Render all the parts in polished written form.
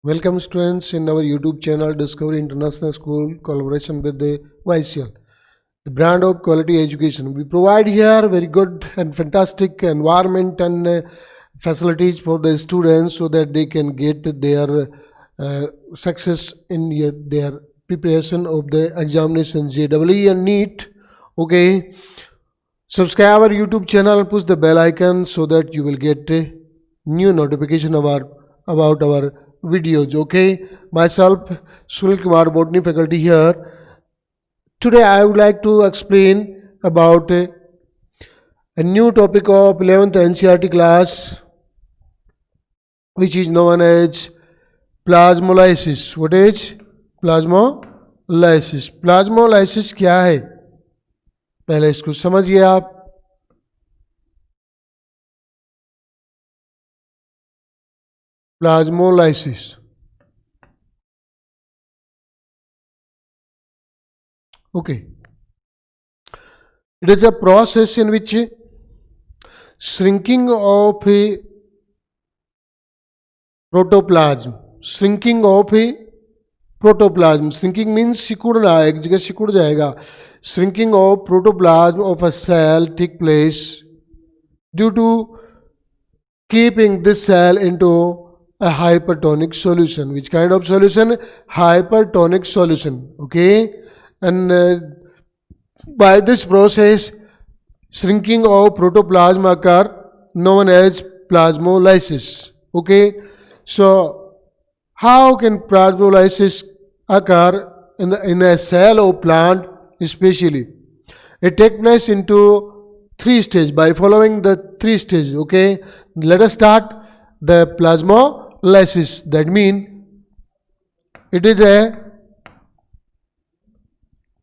Welcome students in our YouTube channel Discovery International School collaboration with the YCL, the brand of quality education. We provide here very good and fantastic environment and facilities for the students so that they can get their success in their preparation of the examination JEE and NEET. Okay, subscribe our YouTube channel and push the bell icon so that you will get a new notification about our videos. Okay, myself Sunil Kumar, botany faculty here. Today I would like to explain about a new topic of 11th NCERT class, which is known as plasmolysis. What is plasmolysis? Plasmolysis क्या है, पहले इसको समझिए आप. Plasmolysis. Okay. It is a process in which shrinking of a protoplasm. Shrinking of a protoplasm. Shrinking means सिकुड़ना, एक जगह सिकुड़ जाएगा. Shrinking of protoplasm of a cell take place due to keeping this cell into a hypertonic solution. Which kind of solution? Hypertonic solution. Okay, and by this process shrinking of protoplasm occur, known as plasmolysis. Okay, so how can plasmolysis occur in a cell or plant especially? It takes place into 3 stages by following the 3 stages. Okay, let us start the plasmolysis. That means it is a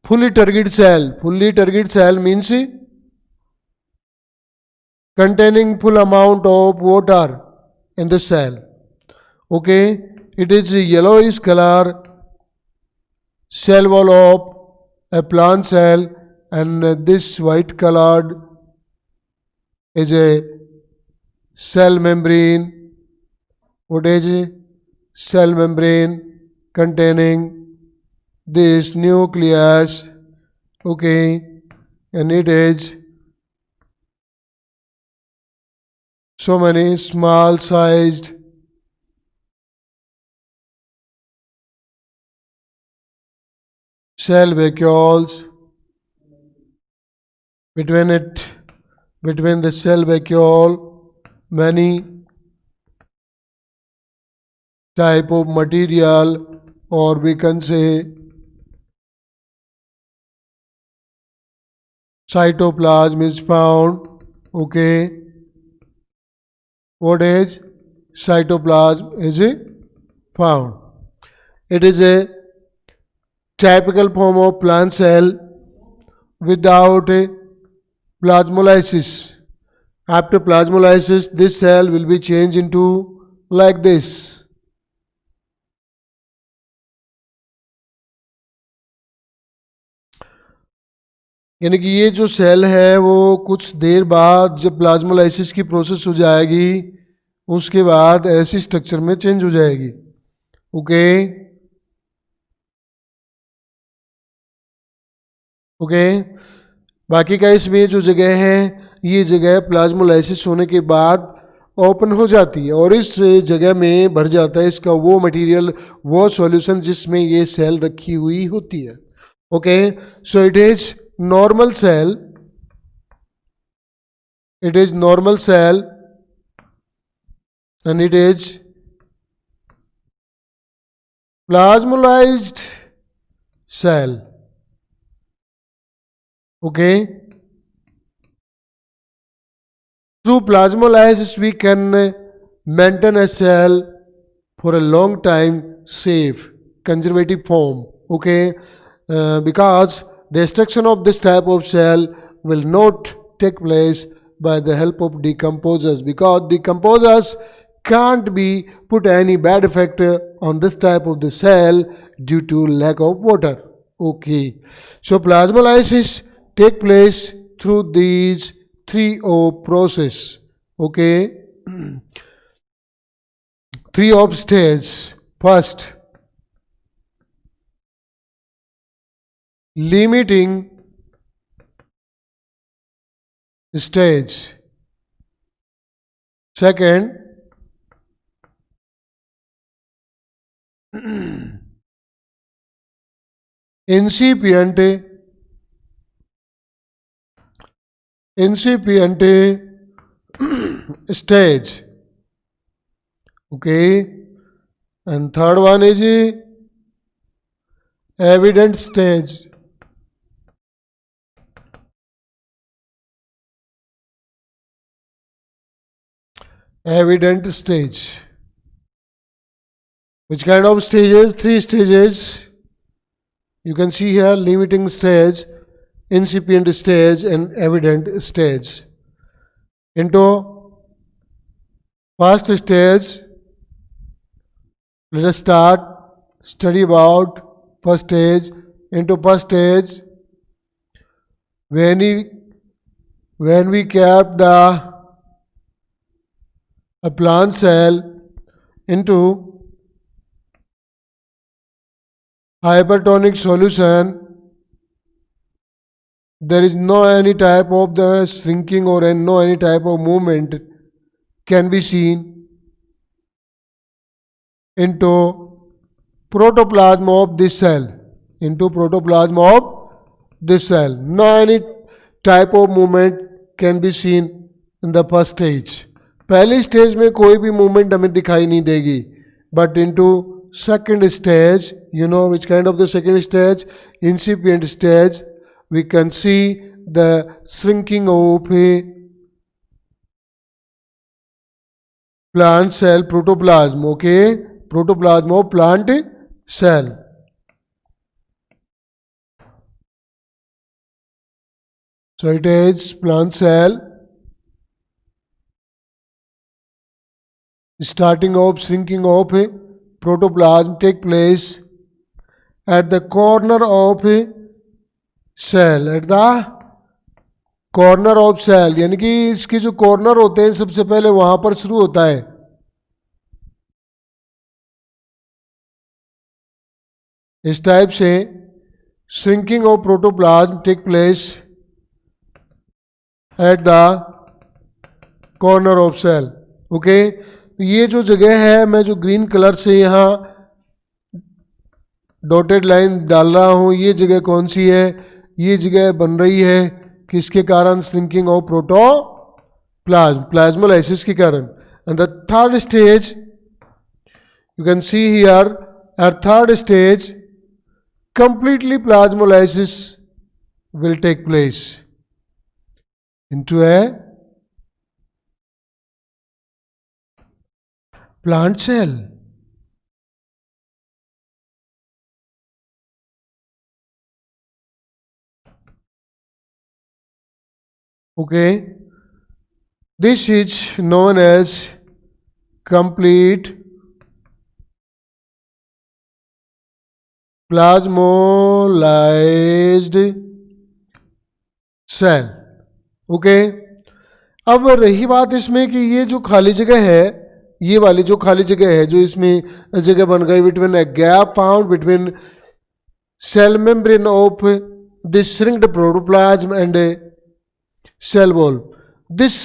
fully turgid cell. Fully turgid cell means containing full amount of water in the cell. Okay, it is a yellowish color cell wall of a plant cell, and this white colored is a cell membrane. What is a cell membrane? Containing this nucleus. Okay, and it is so many small sized cell vacuoles. Between the cell vacuole, many type of material, or we can say cytoplasm is found. Okay, what is cytoplasm is found? It is a typical form of plant cell without plasmolysis. After plasmolysis, this cell will be changed into like this. यानी कि ये जो cell है वो कुछ देर बाद जब plasmolysis की प्रोसेस हो जाएगी उसके बाद ऐसी स्ट्रक्चर में चेंज हो जाएगी. ओके, बाकी का इसमें जो जगह है ये जगह प्लाज्मोलाइसिस होने के बाद ओपन हो जाती है और इस जगह में भर जाता है इसका वो मटेरियल, वो सॉल्यूशन जिसमें ये सेल रखी हुई होती है. Okay, so it is normal cell. It is normal cell and it is plasmolyzed cell. Okay, through plasmolysis we can maintain a cell for a long time, safe, conservative form. Okay, because destruction of this type of cell will not take place by the help of decomposers, because decomposers can't be put any bad effect on this type of the cell due to lack of water. Okay, so plasmolysis take place through these 3 process. Okay, 3 of stages. first limiting stage, second incipient stage, okay, and third one is evident stage. Evident stage. Which kind of stages? Three stages. You can see here limiting stage, incipient stage, and evident stage. Into first stage, let us start study about first stage. Into first stage, when we kept a plant cell into hypertonic solution, there is no any type of the shrinking or no any type of movement can be seen into protoplasm of this cell. Into protoplasm of this cell, no any type of movement can be seen in the first stage. पहली stage में कोई भी movement हमें दिखाई नहीं देगी. But into second stage, you know which kind of the second stage? Incipient stage. We can see the shrinking of a plant cell protoplasm. Okay, protoplasm of plant cell. So it is plant cell. Starting of shrinking of a protoplasm take place at the corner of a cell. At the corner of cell, यानी कि इसके जो corner होते हैं सबसे पहले वहां पर शुरू होता है. इस टाइप से shrinking of protoplasm take place at the corner of cell. Okay, ये जो जगह है, मैं जो ग्रीन कलर से यहाँ डॉटेड लाइन डाल रहा हूँ, ये जगह कौन सी है? ये जगह बन रही है किसके कारण? श्रिंकिंग ऑफ प्रोटोप्लाज्म, प्लाज्मोलाइसिस के कारण. And the third stage you can see here, at third stage completely plasmolysis will take place into a plant cell. Okay, this is known as complete plasmolysed cell. Okay, अब रही बात इसमें कि ये जो खाली जगह है, ये वाली जो खाली जगह है, जो इसमें जगह बन गई between a gap found between cell membrane of this shrinked protoplasm and a cell wall, this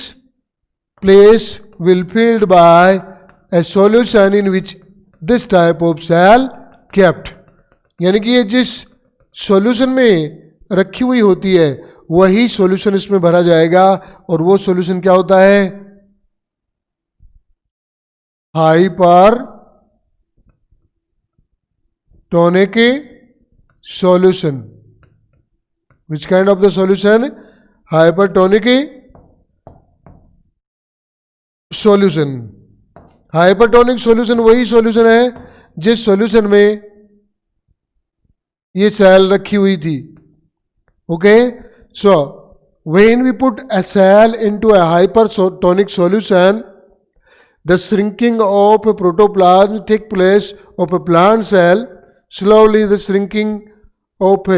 place will filled by a solution in which this type of cell kept. यानी कि ये जिस सॉल्यूशन में रखी हुई होती है वही सॉल्यूशन इसमें भरा जाएगा. और वो सॉल्यूशन क्या होता है? Hypertonic solution. Which kind of the solution? Hypertonic solution. Hypertonic solution वही सॉल्यूशन है जिस सॉल्यूशन में ये सेल रखी हुई थी. Okay, so when we put a cell into a hypertonic solution, the shrinking of protoplasm take place of a plant cell. Slowly the shrinking of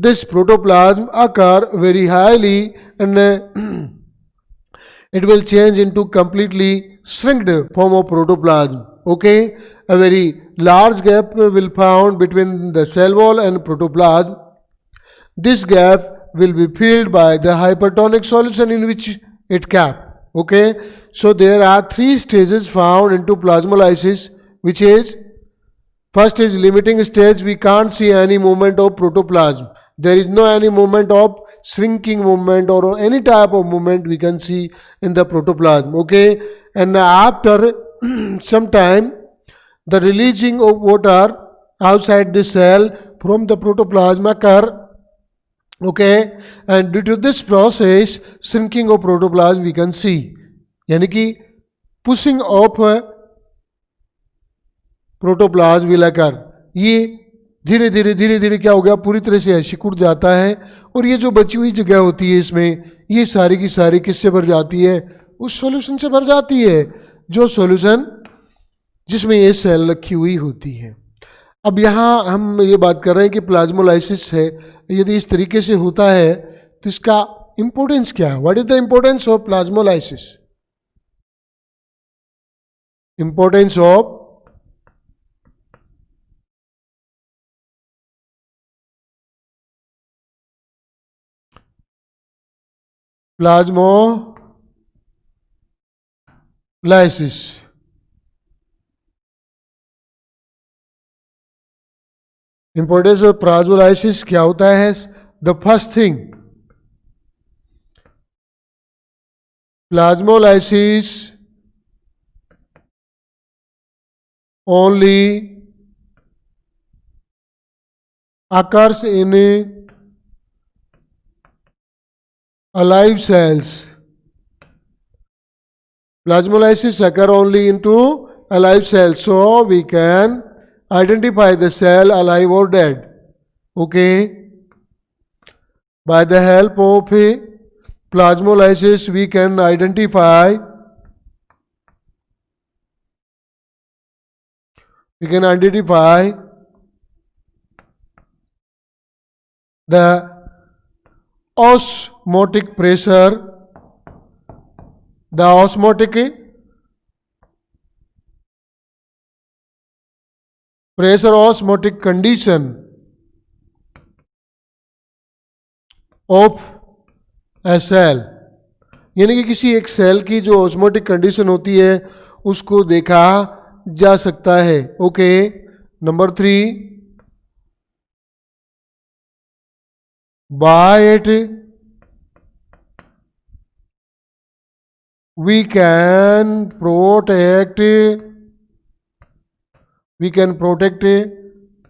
this protoplasm occur very highly and it will change into completely shrinked form of protoplasm. Okay, a very large gap will found between the cell wall and protoplasm. This gap will be filled by the hypertonic solution in which it kept. Okay, so there are three stages found into plasmolysis, which is first is limiting stage. We can't see any movement of protoplasm. There is no any movement of shrinking movement or any type of movement we can see in the protoplasm. Okay, and after some time, the releasing of water outside the cell from the protoplasm occur. Okay, and due to this process, shrinking of protoplasm we can see. यानी कि pushing of protoplasm will occur. ये धीरे धीरे क्या हो गया, पूरी तरह से सिकुड़ जाता है और ये जो बची हुई जगह होती है इसमें, ये सारी की सारी किससे भर जाती है, उस सॉल्यूशन से भर जाती है, जो सॉल्यूशन जिसमें ये सेल रखी हुई होती है. अब यहाँ हम ये बात कर रहे हैं कि प्लाज्मोलाइसिस है, यदि इस तरीके से होता है तो इसका इंपॉर्टेंस क्या है. What is the importance of plasmolysis? Importance of plasmolysis. Importance of plasmolysis क्या होता है? The first thing, plasmolysis only occurs in alive cells. Plasmolysis occur only into alive cells, so we can identify the cell alive or dead. Okay, by the help of plasmolysis we can identify the osmotic pressure, the osmotic pressure, osmotic condition of a cell. यानी कि किसी एक cell की जो osmotic condition होती है उसको देखा जा सकता है. Okay, number 3, by it we can protect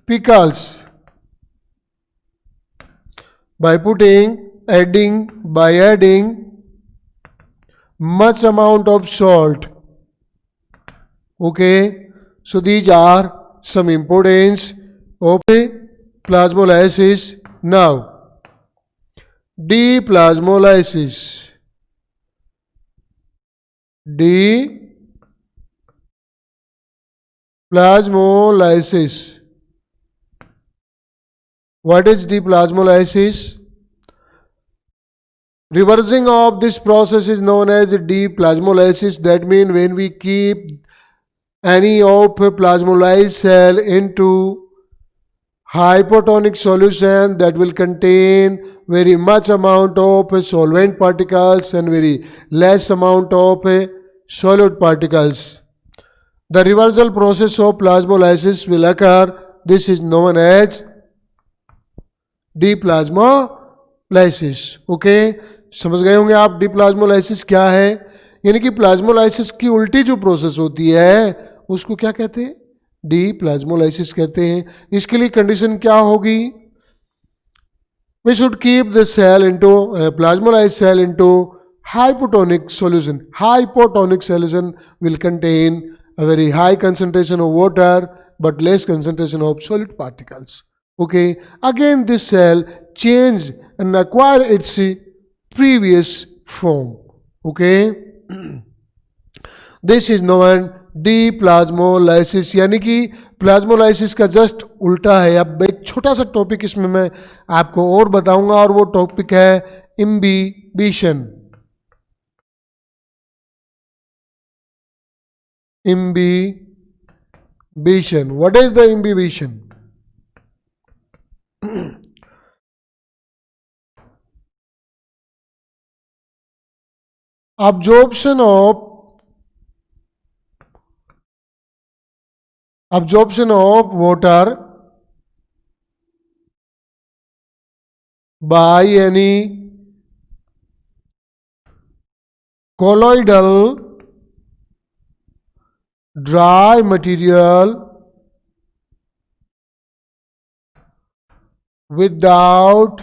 pickles by adding much amount of salt. Okay, so these are some importance of plasmolysis. Now, deplasmolysis. Deplasmolysis. What is deplasmolysis? Reversing of this process is known as deplasmolysis. That means when we keep any of plasmolyzed cell into hypotonic solution that will contain very much amount of solvent particles and very less amount of solid particles, the reversal process of plasmolysis will occur. This is known as deplasmolysis. Okay, समझ गए होंगे आप deplasmolysis क्या है. यानी कि plasmolysis की उल्टी जो प्रोसेस होती है उसको क्या कहते हैं? डीप्लाज्मोलाइसिस कहते हैं. इसके लिए कंडीशन क्या होगी? We should keep the cell into plasmolysed cell into hypotonic solution. Hypotonic solution will contain a very high concentration of water but less concentration of solid particles. Okay, again this cell change and acquire its previous form. Okay, this is known deplasmolysis. यानी कि plasmolysis का just उल्टा है. अब एक छोटा सा topic इसमें मैं आपको और बताऊंगा और वो टॉपिक है imbibition. Imbibition imbibition. What is the imbibition? Absorption of water by any colloidal dry material without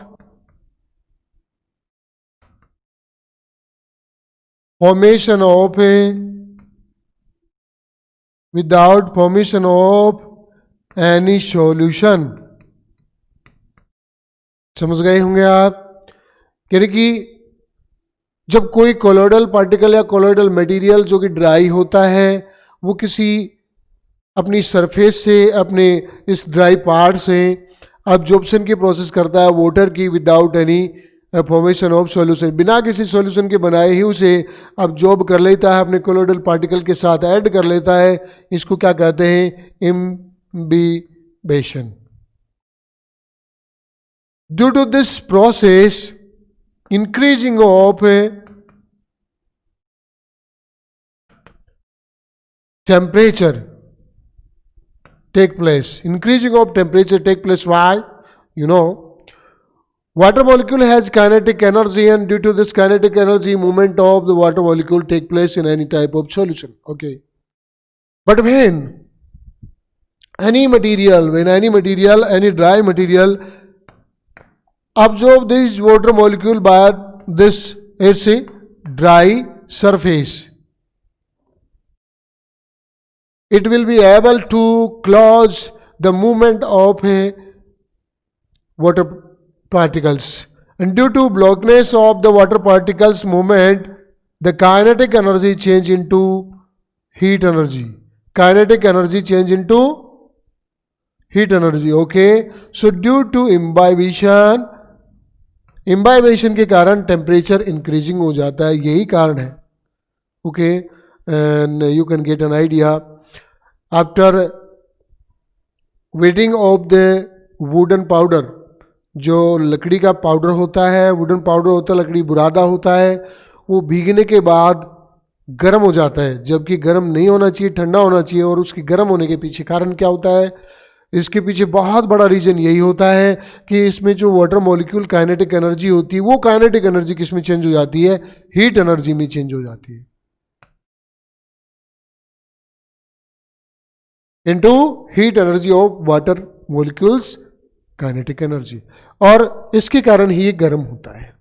formation of any solution. समझ गए होंगे आप? यानी कि जब कोई कोलोइडल पार्टिकल या कोलोइडल मटेरियल जो कि ड्राई होता है वो किसी अपनी सरफेस से, अपने इस ड्राई पार्ट से अब्जॉर्प्शन की प्रोसेस करता है वाटर की without any formation of solution, बिना किसी सॉल्यूशन के बनाए ही उसे अब्जॉर्ब कर लेता है, अपने कोलोइडल पार्टिकल के साथ ऐड कर लेता है. इसको क्या कहते हैं? Imbibition. Due to this process increasing of temperature take place. Increasing of temperature take place. Why? You know, water molecule has kinetic energy, and due to this kinetic energy, movement of the water molecule take place in any type of solution. Okay. But when any dry material absorb this water molecule by this, it's a dry surface, it will be able to close the movement of water particles, and due to blockness of the water particles movement, the kinetic energy change into heat energy. Kinetic energy change into heat energy. Okay, so due to imbibition के कारण temperature increasing हो जाता है, यही कारण है. Okay, and you can get an idea. After waiting of the wooden powder, जो लकड़ी का पाउडर होता है, वुडन पाउडर होता है, लकड़ी बुरादा होता है, वो भीगने के बाद गर्म हो जाता है, जबकि गर्म नहीं होना चाहिए, ठंडा होना चाहिए. और उसके गर्म होने के पीछे कारण क्या होता है? इसके पीछे बहुत बड़ा रीजन यही होता है कि इसमें जो वाटर मॉलिक्यूल काइनेटिक एनर्जी होती है, वो काइनेटिक एनर्जी किस में चेंज हो जाती है? हीट एनर्जी में चेंज हो जाती है, into heat energy of water molecules kinetic energy, और इसके कारण ही ये गर्म होता है.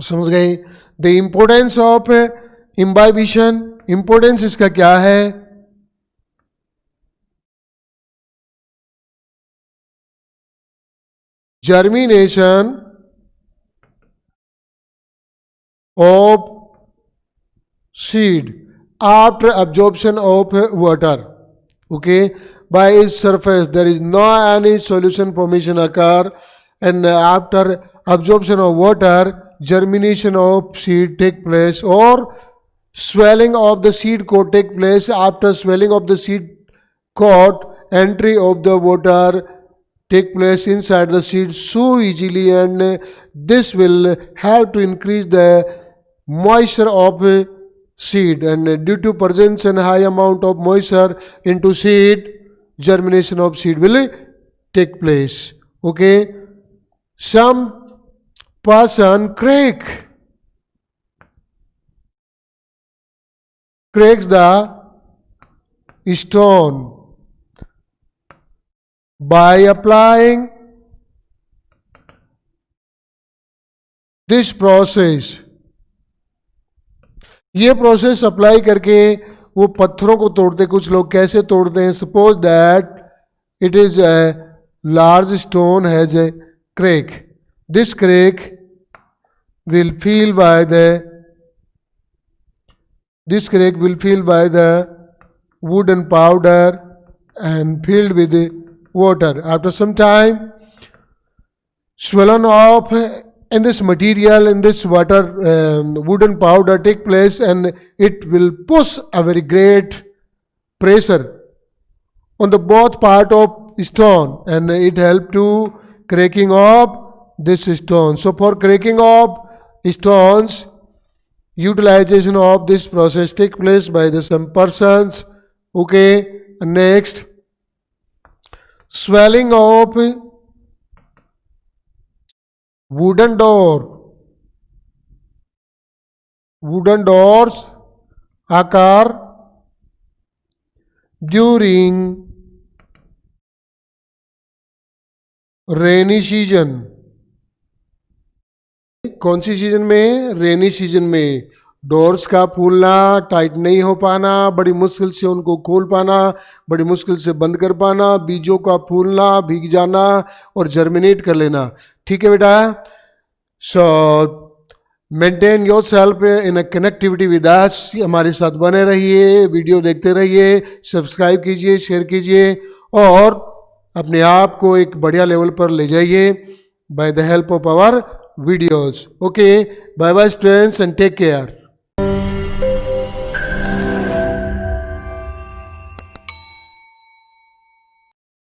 समझ गए? The importance of imbibition. Importance इसका क्या है? germination of seed after absorption of water. Okay, by its surface there is no any solution formation occur, and after absorption of water germination of seed take place, or swelling of the seed coat take place. After swelling of the seed coat, entry of the water take place inside the seed so easily, and this will help to increase the moisture of seed, and due to presence and high amount of moisture into seed, germination of seed will take place. Okay, some person cracks the stone by applying this process. ये process apply करके वो पत्थरों को तोड़ते. कुछ लोग कैसे तोड़ते हैं? Suppose that it is a large stone has a crack. This crack will fill by the wooden powder and filled with water. After some time, swelling off in this material, in this water, wooden powder take place, and it will push a very great pressure on the both part of stone, and it help to cracking of this stone. So for cracking of stones, utilization of this process take place by the some persons. Okay, next, swelling of wooden doors occur during rainy season. कौन सी season में? Rainy season में. Doors का फूलना, tight नहीं हो पाना, बड़ी मुश्किल से उनको खोल पाना, बड़ी मुश्किल से बंद कर पाना, बीजों का फूलना, भीग जाना और जर्मिनेट कर लेना. ठीक है बेटा. सो maintain your self in a connectivity with us. हमारे साथ बने रहिए, वीडियो देखते रहिए, सब्सक्राइब कीजिए, शेयर कीजिए और अपने आप को एक बढ़िया लेवल पर ले जाइए by the help of our videos. Okay, bye bye students and take care.